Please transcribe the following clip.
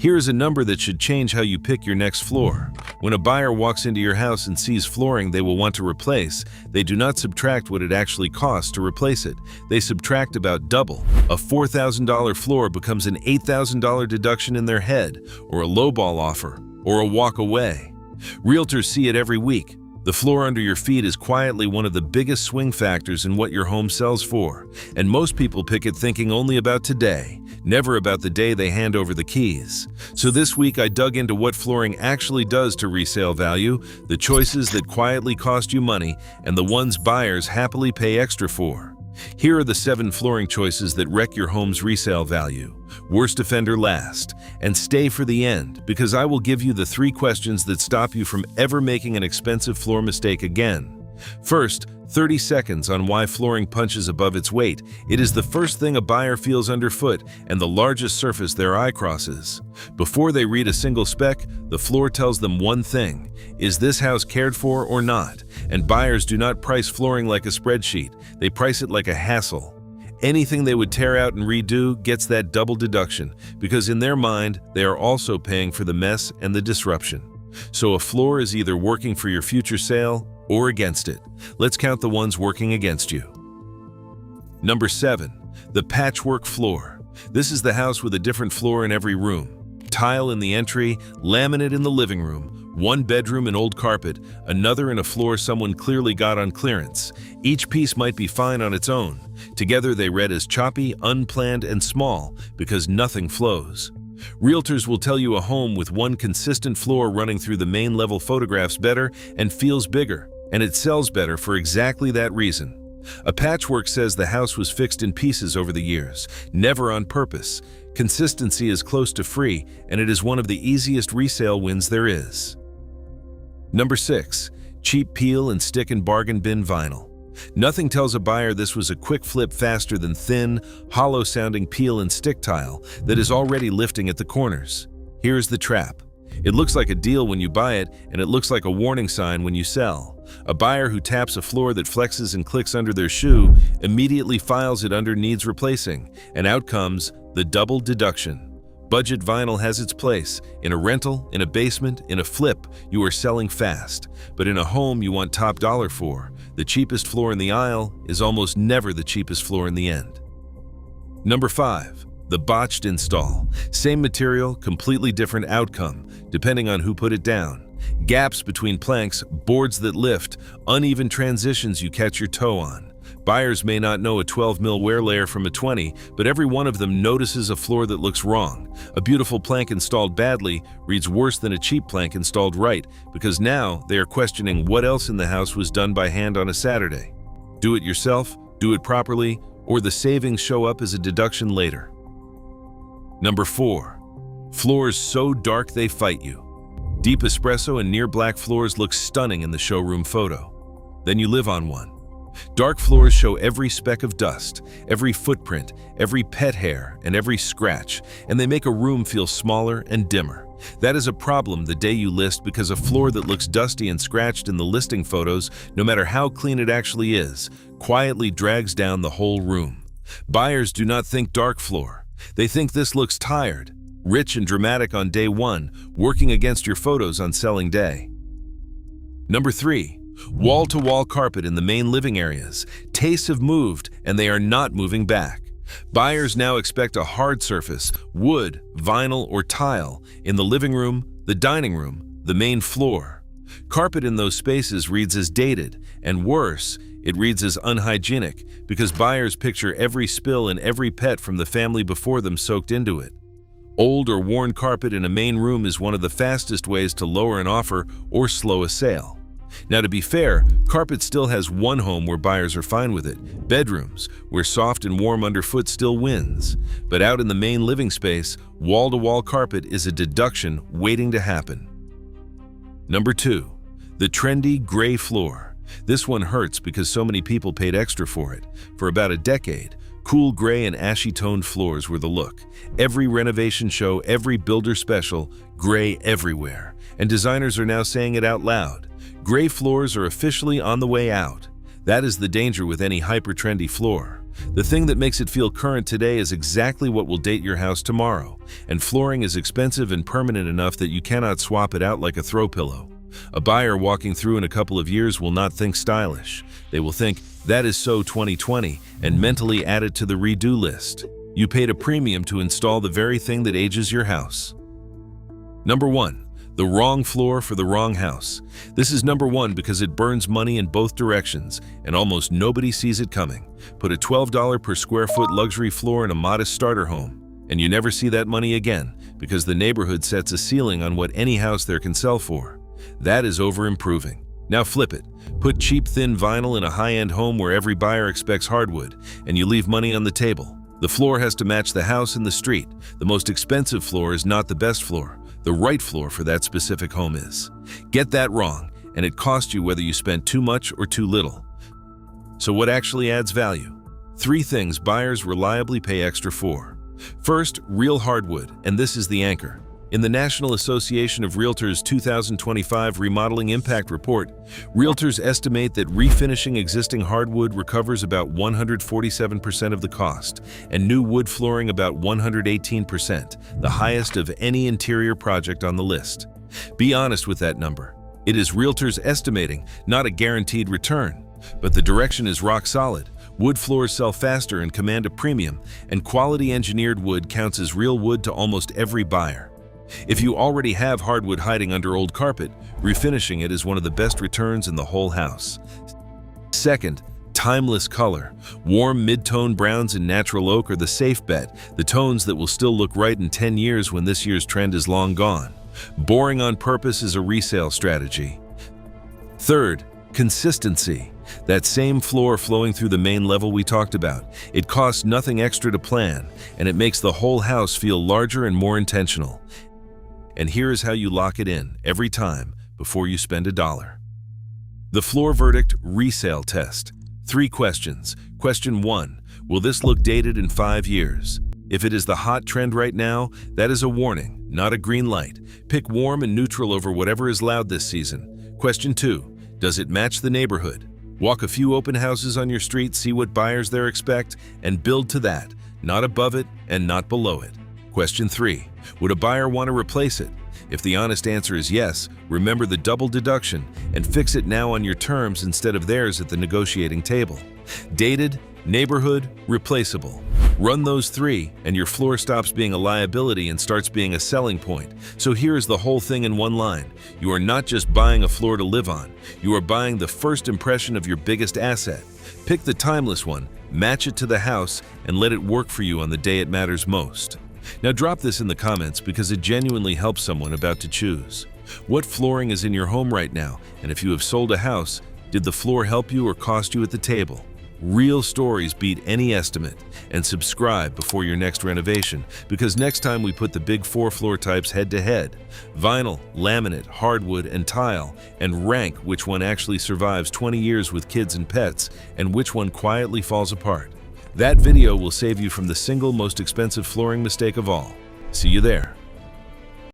Here is a number that should change how you pick your next floor. When a buyer walks into your house and sees flooring they will want to replace, they do not subtract what it actually costs to replace it. They subtract about double. A $4,000 floor becomes an $8,000 deduction in their head, or a lowball offer, or a walk away. Realtors see it every week. The floor under your feet is quietly one of the biggest swing factors in what your home sells for, and most people pick it thinking only about today, never about the day they hand over the keys. So this week I dug into what flooring actually does to resale value, the choices that quietly cost you money, and the ones buyers happily pay extra for. Here are the 7 flooring choices that wreck your home's resale value. Worst offender last. And stay for the end, because I will give you the 3 questions that stop you from ever making an expensive floor mistake again. First, 30 seconds on why flooring punches above its weight. It is the first thing a buyer feels underfoot and the largest surface their eye crosses. Before they read a single spec, the floor tells them one thing: is this house cared for or not? And buyers do not price flooring like a spreadsheet, they price it like a hassle. Anything they would tear out and redo gets that double deduction, because in their mind, they are also paying for the mess and the disruption. So a floor is either working for your future sale or against it. Let's count the ones working against you. Number 7, the patchwork floor. This is the house with a different floor in every room. Tile in the entry, laminate in the living room, one bedroom in old carpet, another in a floor someone clearly got on clearance. Each piece might be fine on its own. Together they read as choppy, unplanned, and small because nothing flows. Realtors will tell you a home with one consistent floor running through the main level photographs better and feels bigger, and it sells better for exactly that reason. A patchwork says the house was fixed in pieces over the years, never on purpose. Consistency is close to free, and it is one of the easiest resale wins there is. Number 6, cheap peel and stick and bargain bin vinyl. Nothing tells a buyer this was a quick flip faster than thin, hollow-sounding peel and stick tile that is already lifting at the corners. Here's the trap. It looks like a deal when you buy it, and it looks like a warning sign when you sell. A buyer who taps a floor that flexes and clicks under their shoe immediately files it under needs replacing, and out comes the double deduction. Budget vinyl has its place. In a rental, in a basement, in a flip, you are selling fast. But in a home you want top dollar for, the cheapest floor in the aisle is almost never the cheapest floor in the end. Number 5, the botched install. Same material, completely different outcome, depending on who put it down. Gaps between planks, boards that lift, uneven transitions you catch your toe on. Buyers may not know a 12mm wear layer from a 20, but every one of them notices a floor that looks wrong. A beautiful plank installed badly reads worse than a cheap plank installed right, because now they are questioning what else in the house was done by hand on a Saturday. Do it yourself, do it properly, or the savings show up as a deduction later. Number 4, floors so dark they fight you. Deep espresso and near black floors look stunning in the showroom photo. Then you live on one. Dark floors show every speck of dust, every footprint, every pet hair, and every scratch, and they make a room feel smaller and dimmer. That is a problem the day you list, because a floor that looks dusty and scratched in the listing photos, no matter how clean it actually is, quietly drags down the whole room. Buyers do not think dark floor. They think this looks tired, rich and dramatic on day 1, working against your photos on selling day. Number 3, wall-to-wall carpet in the main living areas. Tastes have moved, and they are not moving back. Buyers now expect a hard surface, wood, vinyl, or tile, in the living room, the dining room, the main floor. Carpet in those spaces reads as dated, and worse, it reads as unhygienic, because buyers picture every spill and every pet from the family before them soaked into it. Old or worn carpet in a main room is one of the fastest ways to lower an offer or slow a sale. Now, to be fair, carpet still has one home where buyers are fine with it: bedrooms, where soft and warm underfoot still wins. But out in the main living space, wall-to-wall carpet is a deduction waiting to happen. Number 2, the trendy gray floor. This one hurts because so many people paid extra for it. For about a decade, cool gray and ashy-toned floors were the look. Every renovation show, every builder special, gray everywhere. And designers are now saying it out loud. Gray floors are officially on the way out. That is the danger with any hyper-trendy floor. The thing that makes it feel current today is exactly what will date your house tomorrow, and flooring is expensive and permanent enough that you cannot swap it out like a throw pillow. A buyer walking through in a couple of years will not think stylish. They will think, that is so 2020, and mentally add it to the redo list. You paid a premium to install the very thing that ages your house. Number 1. The wrong floor for the wrong house. This is number 1 because it burns money in both directions, and almost nobody sees it coming. Put a $12 per square foot luxury floor in a modest starter home, and you never see that money again because the neighborhood sets a ceiling on what any house there can sell for. That is over-improving. Now flip it. Put cheap, thin vinyl in a high-end home where every buyer expects hardwood, and you leave money on the table. The floor has to match the house and the street. The most expensive floor is not the best floor. The right floor for that specific home is. Get that wrong, and it costs you whether you spent too much or too little. So what actually adds value? 3 things buyers reliably pay extra for. First, real hardwood, and this is the anchor. In the National Association of Realtors 2025 Remodeling Impact Report, realtors estimate that refinishing existing hardwood recovers about 147% of the cost, and new wood flooring about 118%, the highest of any interior project on the list. Be honest with that number. It is realtors estimating, not a guaranteed return. But the direction is rock solid. Wood floors sell faster and command a premium, and quality engineered wood counts as real wood to almost every buyer. If you already have hardwood hiding under old carpet, refinishing it is one of the best returns in the whole house. Second, timeless color. Warm mid-tone browns and natural oak are the safe bet, the tones that will still look right in 10 years when this year's trend is long gone. Boring on purpose is a resale strategy. Third, consistency. That same floor flowing through the main level we talked about. It costs nothing extra to plan, and it makes the whole house feel larger and more intentional. And here is how you lock it in every time before you spend $1. The floor verdict resale test. 3 questions. Question 1. Will this look dated in 5 years? If it is the hot trend right now, that is a warning, not a green light. Pick warm and neutral over whatever is loud this season. Question 2. Does it match the neighborhood? Walk a few open houses on your street, see what buyers there expect, and build to that, not above it and not below it. Question 3. Would a buyer want to replace it? If the honest answer is yes, remember the double deduction and fix it now on your terms instead of theirs at the negotiating table. Dated, neighborhood, replaceable. Run those 3 and your floor stops being a liability and starts being a selling point. So here is the whole thing in one line. You are not just buying a floor to live on. You are buying the first impression of your biggest asset. Pick the timeless one, match it to the house, and let it work for you on the day it matters most. Now drop this in the comments because it genuinely helps someone about to choose. What flooring is in your home right now? And if you have sold a house, did the floor help you or cost you at the table? Real stories beat any estimate. And subscribe before your next renovation, because next time we put the big 4 floor types head to head, vinyl, laminate, hardwood, and tile, and rank which one actually survives 20 years with kids and pets, and which one quietly falls apart. That video will save you from the single most expensive flooring mistake of all. See you there.